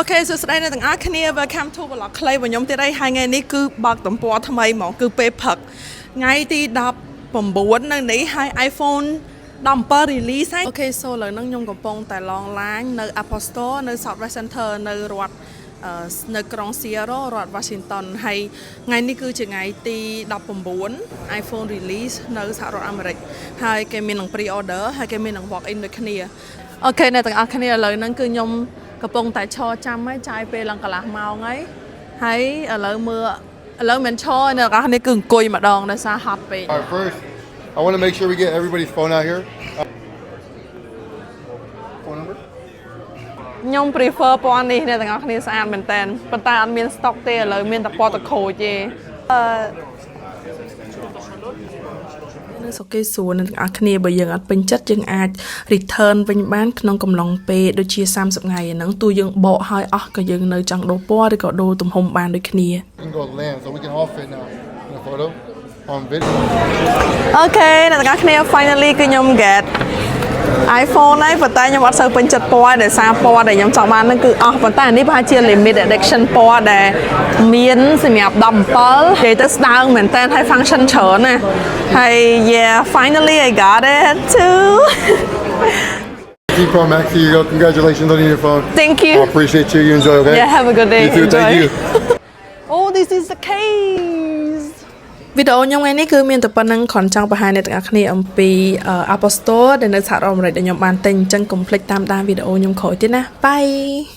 Okay សួស្តីអ្នកទាំងអស់គ្នា welcome to vlog ខ្លីរបស់ខ្ញុំទៀតហើយថ្ងៃនេះគឺបើកទំព័រថ្មីហ្មងគឺពេលផឹកថ្ងៃទី19នៅនេះហើយ iPhone 17 release ហើយ Okay so ឥឡូវហ្នឹងខ្ញុំកំពុងតែឡងឡាញនៅ Apple Store នៅ Southwest Center នៅរដ្ឋនៅក្រុង Seattle រដ្ឋ Washington ហើយថ្ងៃនេះគឺជាថ្ងៃទី19 iPhone release នៅសហរដ្ឋអាមេរិកហើយគេមាននឹង pre order ហើយគេមាននឹង walk in ដូចគ្នា Okay អ្នកទាំងអស់គ្នាឥឡូវហ្នឹងគឺខ្ញុំកំពុងតែឈរចាំហើយចាយពេលឡើងកន្លះម៉ោងហើយឥឡូវមិនឈរអ្នកទាំងអស់គ្នាគឺអង្គុយម្ដងដោយសារហត់ពេក Alright, first I want to make sure we get everybody's phone out here. Phone number? ខ្ញុំ prefer ពណ៌នេះអ្នកទាំងអស់គ្នាស្អាតមែនតើប៉ុន្តែអត់មាន stock ទេឥឡូវមានតែពណ៌តក្រូចទេនៅសុកគេសួរអ្នកទាំងអស់គ្នាបើយើងអត់ពេញចិត្តយើងអាច return វិញបានក្នុងកំឡុងពេលដូចជា30ថ្ងៃហ្នឹងទោះយើងបកហើយអស់ក៏យើងនៅចង់ដូរពណ៌ឬក៏ដូរទំហំបានដូចគ្នា We can go land so we can all fit now in a photo on video. Okay អ្នកទាំងអស់គ្នា finally គឺខ្ញុំ get iPhone ហើយប៉ុន្តែខ្ញុំអត់សូវពេញចិត្តពណ៌ដោយសារពណ៌ដែលខ្ញុំចង់បានហ្នឹងគឺអស់ប៉ុន្តែអានេះប្រហែលជា limited edition ពណ៌ដែលមានសម្រាប់17និយាយទៅស្ដើងមែនតើហើយ function ច្រើនណាហើយ yeah finally I got it too Pro Max, here you go. Congratulations on your phone. Thank you. I appreciate you. You enjoy, okay? Yeah, have a good day. You too. Enjoy. Thank you. Oh, this is the case. វីដេអូខ្ញុំថ្ងៃនេះគឺមានតែប៉ុណ្្នឹងគ្រាន់ចង់បង្ហាញអ្នកទាំងអស់គ្នាអំពី Apple Store ដែលនៅសហរដ្ឋអាមេរិកដែលខ្ញុំបានទិញអញ្ចឹងកុំភ្លេចតាមដានវីដេអូខ្ញុំក្រោយទៀតណា Bye